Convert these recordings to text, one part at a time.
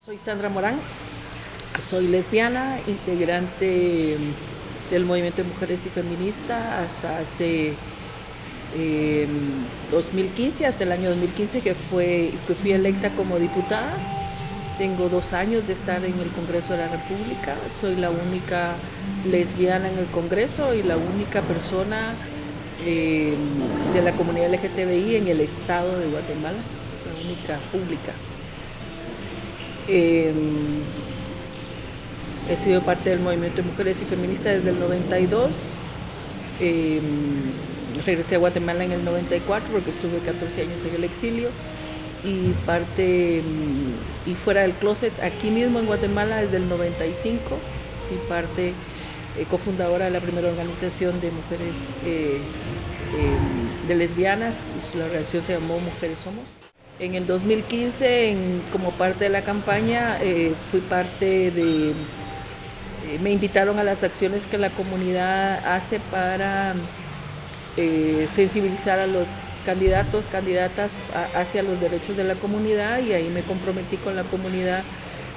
Soy Sandra Morán, soy lesbiana, integrante del movimiento de mujeres y feminista hasta hace 2015, hasta el año 2015 que fui electa como diputada. Tengo 2 años de estar en el Congreso de la República, soy la única lesbiana en el Congreso y la única persona de la comunidad LGTBI en el estado de Guatemala, la única pública. He sido parte del movimiento de mujeres y feministas desde el 92. Regresé a Guatemala en el 94 porque estuve 14 años en el exilio y fuera del closet aquí mismo en Guatemala desde el 95 y parte cofundadora de la primera organización de mujeres de lesbianas. La organización se llamó Mujeres Somos. En el 2015, como parte de la campaña, me invitaron a las acciones que la comunidad hace para sensibilizar a los candidatas hacia los derechos de la comunidad, y ahí me comprometí con la comunidad,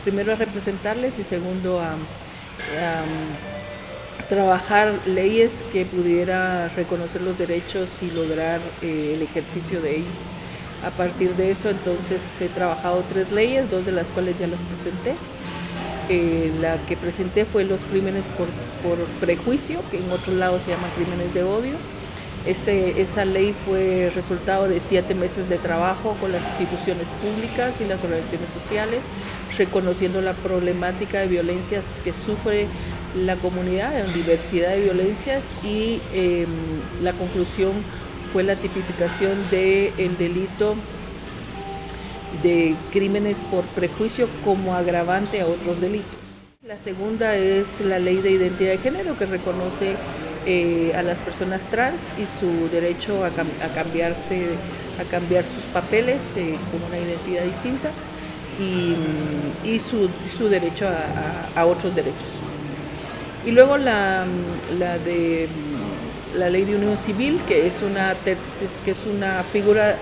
primero a representarles y segundo a trabajar leyes que pudiera reconocer los derechos y lograr el ejercicio de ellos. A partir de eso, entonces, he trabajado 3 leyes, 2 de las cuales ya las presenté. La que presenté fue los crímenes por prejuicio, que en otros lados se llaman crímenes de odio. Esa ley fue resultado de 7 meses de trabajo con las instituciones públicas y las organizaciones sociales, reconociendo la problemática de violencias que sufre la comunidad, en diversidad de violencias, y la conclusión fue la tipificación del delito de crímenes por prejuicio como agravante a otros delitos. La segunda es la ley de identidad de género, que reconoce a las personas trans y su derecho a cambiar sus papeles con una identidad distinta y su derecho a otros derechos. Y luego la ley de unión civil, que es una figura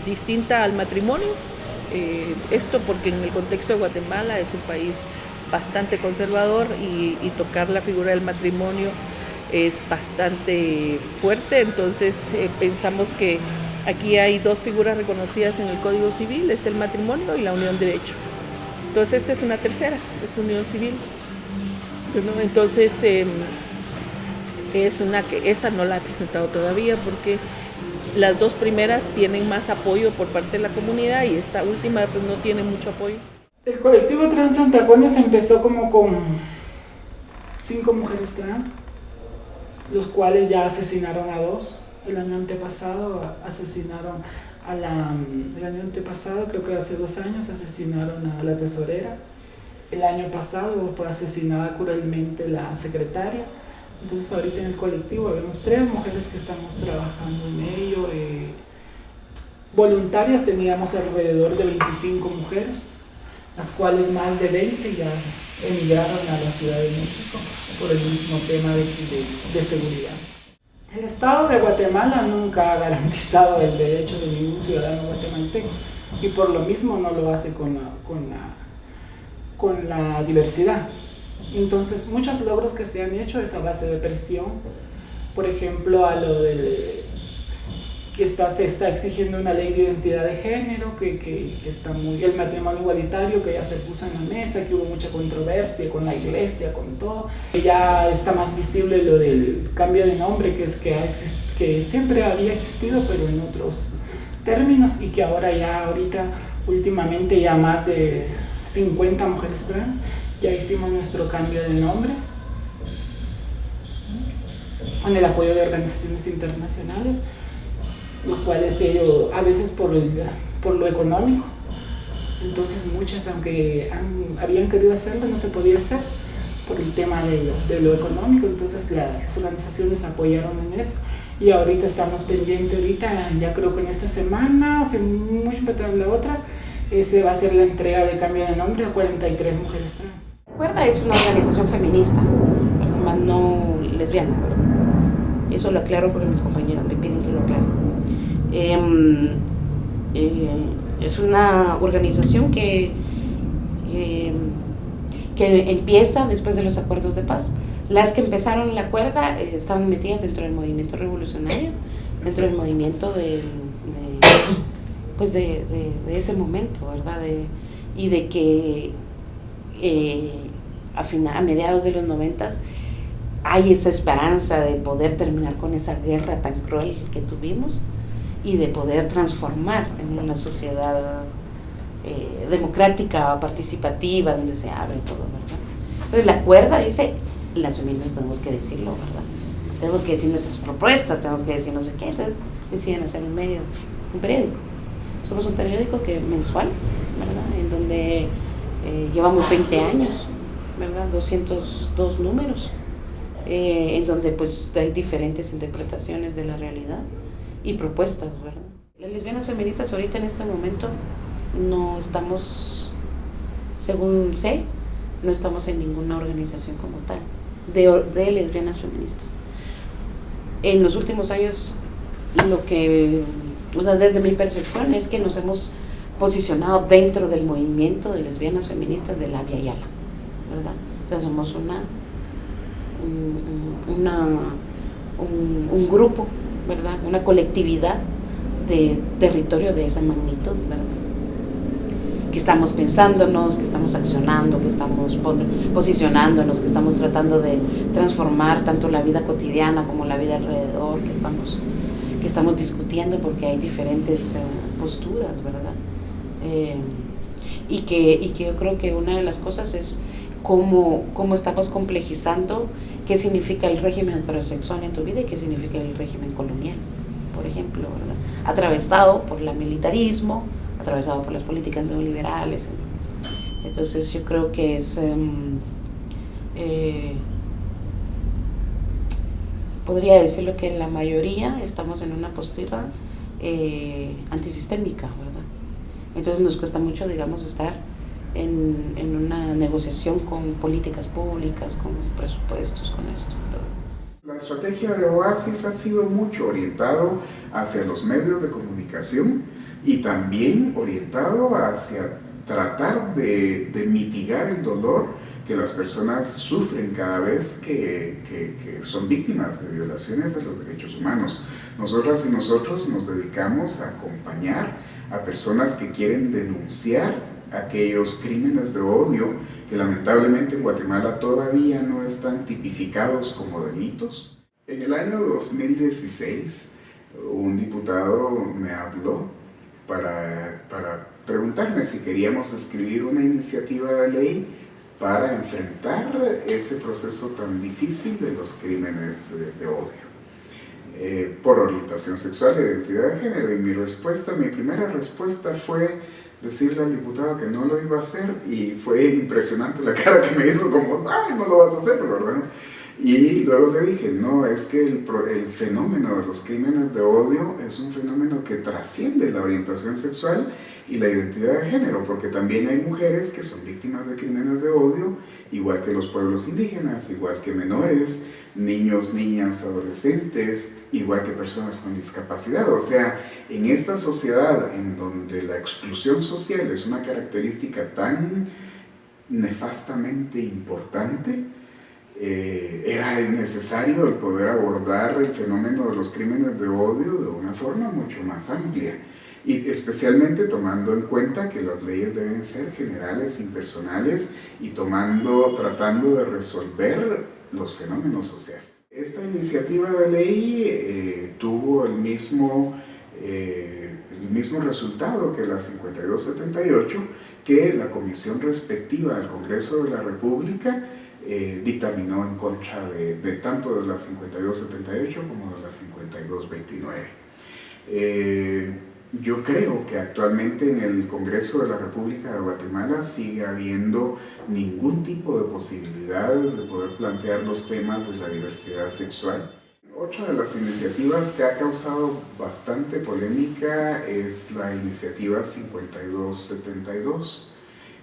distinta al matrimonio. Esto porque en el contexto de Guatemala es un país bastante conservador y tocar la figura del matrimonio es bastante fuerte. Entonces pensamos que aquí hay 2 figuras reconocidas en el Código Civil, el matrimonio y la unión de hecho. Entonces esta es una tercera, es unión civil. Entonces esa no la he presentado todavía porque las 2 primeras tienen más apoyo por parte de la comunidad y esta última pues no tiene mucho apoyo. El colectivo Trans Santacones empezó como con 5 mujeres trans, los cuales ya asesinaron a 2. El año antepasado asesinaron creo que hace 2 años, asesinaron a la tesorera. El año pasado fue asesinada cruelmente la secretaria. Entonces ahorita en el colectivo vemos 3 mujeres que estamos trabajando en ello. Voluntarias teníamos alrededor de 25 mujeres, las cuales más de 20 ya emigraron a la Ciudad de México por el mismo tema de seguridad. El Estado de Guatemala nunca ha garantizado el derecho de ningún ciudadano guatemalteco y por lo mismo no lo hace con la diversidad. Entonces muchos logros que se han hecho es a base de presión. Por ejemplo, a lo que se está exigiendo una ley de identidad de género, que está el matrimonio igualitario, que ya se puso en la mesa, que hubo mucha controversia con la iglesia, con todo. Ya está más visible lo del cambio de nombre, que siempre había existido, pero en otros términos, y que ahorita últimamente ya más de 50 mujeres trans ya hicimos nuestro cambio de nombre, con el apoyo de organizaciones internacionales, lo cual es ello a veces por lo económico. Entonces muchas, aunque habían querido hacerlo, no se podía hacer por el tema de lo económico. Entonces las organizaciones apoyaron en eso y ahorita estamos pendientes, ya creo que en esta semana, o sea, muy para la otra, ese va a ser la entrega de cambio de nombre a 43 mujeres trans. Cuerda es una organización feminista, más no lesbiana, ¿verdad? Eso lo aclaro porque mis compañeras me piden que lo aclare. Es una organización que que empieza después de los acuerdos de paz. Las que empezaron la cuerda estaban metidas dentro del movimiento revolucionario, dentro del movimiento de ese momento, ¿verdad? Y de que a mediados de los 90 hay esa esperanza de poder terminar con esa guerra tan cruel que tuvimos y de poder transformar en una sociedad democrática, participativa, donde se abre todo, ¿verdad? Entonces la cuerda dice, las feministas tenemos que decirlo, ¿verdad? Tenemos que decir nuestras propuestas, tenemos que decir no sé qué. Entonces deciden hacer un periódico. Somos un periódico mensual, ¿verdad? En donde llevamos 20 años, ¿verdad? 202 números, en donde pues hay diferentes interpretaciones de la realidad y propuestas, ¿verdad? Las lesbianas feministas ahorita en este momento no estamos, según sé, no estamos en ninguna organización como tal de lesbianas feministas. En los últimos años, desde mi percepción es que nos hemos posicionado dentro del movimiento de lesbianas feministas de la Via Yala, ¿verdad? O sea, somos un grupo, ¿verdad? Una colectividad de territorio de esa magnitud, ¿verdad? Que estamos pensándonos, que estamos accionando, que estamos posicionándonos, que estamos tratando de transformar tanto la vida cotidiana como la vida alrededor, que estamos discutiendo porque hay diferentes posturas, ¿verdad? Y que yo creo que una de las cosas es cómo estamos complejizando qué significa el régimen heterosexual en tu vida y qué significa el régimen colonial, por ejemplo, ¿verdad? Atravesado por el militarismo, atravesado por las políticas neoliberales. Entonces yo creo que es podría decirlo que la mayoría estamos en una postura antisistémica, ¿verdad? Entonces nos cuesta mucho, digamos, estar en una negociación con políticas públicas, con presupuestos, con esto, ¿verdad? La estrategia de Oasis ha sido mucho orientado hacia los medios de comunicación y también orientado hacia tratar de mitigar el dolor que las personas sufren cada vez que son víctimas de violaciones de los derechos humanos. Nosotras y nosotros nos dedicamos a acompañar a personas que quieren denunciar aquellos crímenes de odio que lamentablemente en Guatemala todavía no están tipificados como delitos. En el año 2016, un diputado me habló para preguntarme si queríamos escribir una iniciativa de ley para enfrentar ese proceso tan difícil de los crímenes de odio por orientación sexual e identidad de género. Y mi primera respuesta fue decirle al diputado que no lo iba a hacer, y fue impresionante la cara que me hizo, como, ¡ay, no lo vas a hacer!, ¿verdad? Y luego le dije, no, es que el fenómeno de los crímenes de odio es un fenómeno que trasciende la orientación sexual y la identidad de género, porque también hay mujeres que son víctimas de crímenes de odio, igual que los pueblos indígenas, igual que menores, niños, niñas, adolescentes, igual que personas con discapacidad. O sea, en esta sociedad en donde la exclusión social es una característica tan nefastamente importante, era necesario el poder abordar el fenómeno de los crímenes de odio de una forma mucho más amplia, y especialmente tomando en cuenta que las leyes deben ser generales, impersonales, y tratando de resolver los fenómenos sociales. Esta iniciativa de ley tuvo el mismo resultado que la 5278, que la comisión respectiva del Congreso de la República dictaminó en contra de tanto de la 5278 como de la 5229. Yo creo que actualmente en el Congreso de la República de Guatemala sigue habiendo ningún tipo de posibilidades de poder plantear los temas de la diversidad sexual. Otra de las iniciativas que ha causado bastante polémica es la iniciativa 5272.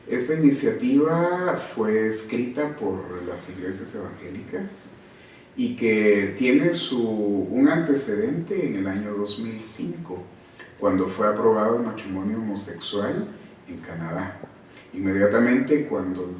Esta iniciativa fue escrita por las iglesias evangélicas y que tiene un antecedente en el año 2005, cuando fue aprobado el matrimonio homosexual en Canadá. Inmediatamente cuando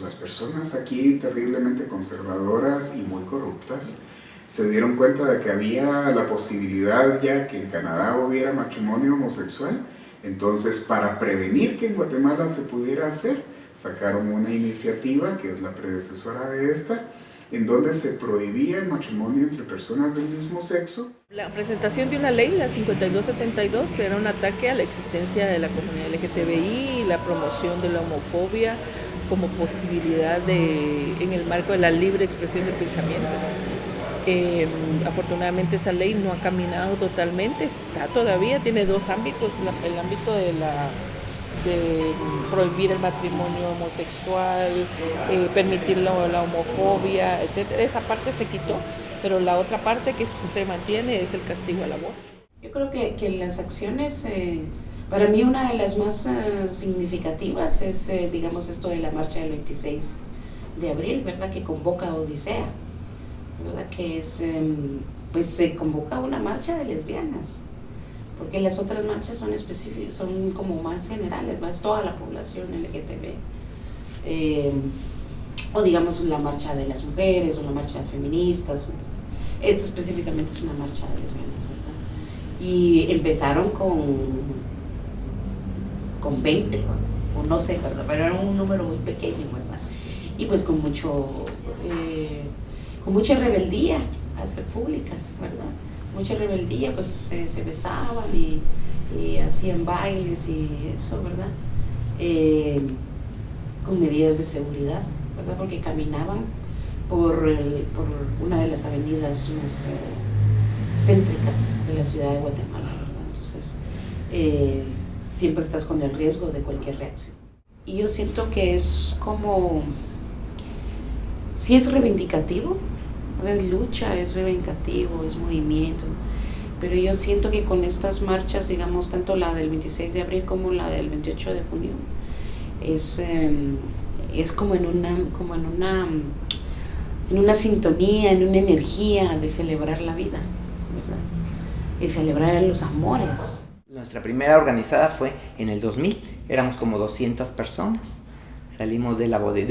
las personas aquí terriblemente conservadoras y muy corruptas se dieron cuenta de que había la posibilidad ya que en Canadá hubiera matrimonio homosexual, entonces para prevenir que en Guatemala se pudiera hacer, sacaron una iniciativa que es la predecesora de esta, en donde se prohibía el matrimonio entre personas del mismo sexo. La presentación de una ley, la 5272, era un ataque a la existencia de la comunidad LGTBI y la promoción de la homofobia como posibilidad en el marco de la libre expresión de pensamiento. Afortunadamente esa ley no ha caminado totalmente, está todavía, tiene dos ámbitos, el ámbito de prohibir el matrimonio homosexual, permitir la homofobia, etc. Esa parte se quitó, pero la otra parte que se mantiene es el castigo al aborto. Yo creo que las acciones, para mí una de las más significativas es, digamos, esto de la marcha del 26 de abril, ¿verdad? Que convoca a Odisea, ¿verdad? Que es, pues se convoca una marcha de lesbianas, porque las otras marchas son específicas, son como más generales, más toda la población LGTB, o digamos la marcha de las mujeres o la marcha de feministas. Esta específicamente es una marcha de lesbianas, ¿verdad? Y empezaron con 20, o no sé, ¿verdad? Pero era un número muy pequeño, ¿verdad? Y pues con mucha rebeldía a ser públicas, ¿verdad? Mucha rebeldía, pues se besaban y hacían bailes y eso, ¿verdad? Con medidas de seguridad, ¿verdad? Porque caminaban por una de las avenidas más céntricas de la ciudad de Guatemala, ¿verdad? Entonces, siempre estás con el riesgo de cualquier reacción. Y yo siento que es como, sí es reivindicativo, es lucha, es reivindicativo, es movimiento, pero yo siento que con estas marchas, digamos, tanto la del 26 de abril como la del 28 de junio, es como en una sintonía, en una energía de celebrar la vida, ¿verdad? De celebrar los amores. Nuestra primera organizada fue en el 2000, éramos como 200 personas. Salimos de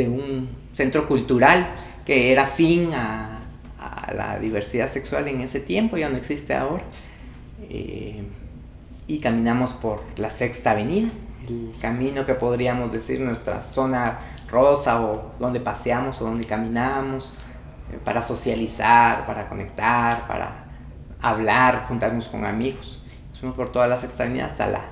un centro cultural que era afín a la diversidad sexual en ese tiempo, ya no existe ahora, y caminamos por la Sexta Avenida, el camino que podríamos decir nuestra zona rosa, o donde paseamos o donde caminamos, para socializar, para conectar, para hablar, juntarnos con amigos. Fuimos por toda la Sexta Avenida hasta la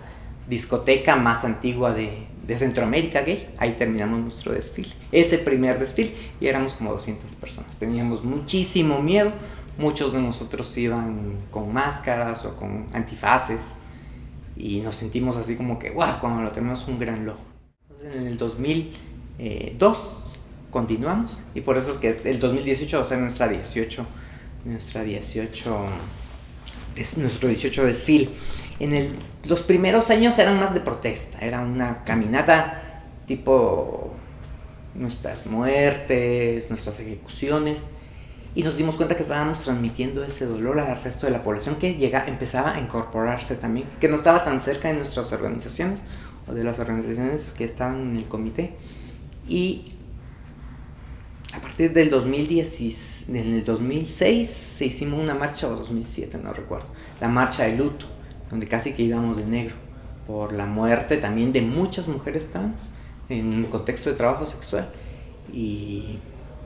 discoteca más antigua de Centroamérica Gay. Ahí terminamos nuestro desfile, ese primer desfile, y éramos como 200 personas. Teníamos muchísimo miedo, muchos de nosotros iban con máscaras o con antifaces, y nos sentimos así como que ¡guau! Cuando lo tenemos un gran logro. Entonces, en el 2002 continuamos, y por eso es que el 2018 va a ser nuestro 18 desfile. Los primeros años eran más de protesta, era una caminata tipo nuestras muertes, nuestras ejecuciones, y nos dimos cuenta que estábamos transmitiendo ese dolor al resto de la población, que empezaba a incorporarse también, que no estaba tan cerca de nuestras organizaciones o de las organizaciones que estaban en el comité. Y a partir del 2006 se hicimos una marcha, o 2007, no recuerdo, la marcha de luto, donde casi que íbamos de negro por la muerte también de muchas mujeres trans en un contexto de trabajo sexual. Y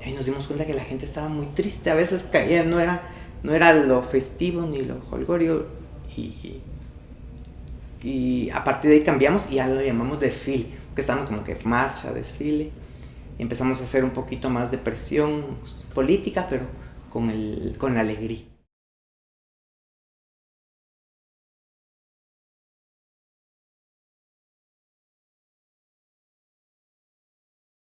ahí nos dimos cuenta que la gente estaba muy triste, a veces caía, no era lo festivo ni lo jolgorio, y a partir de ahí cambiamos y ya lo llamamos desfile, porque estábamos como que marcha, desfile, y empezamos a hacer un poquito más de presión política, pero con la alegría.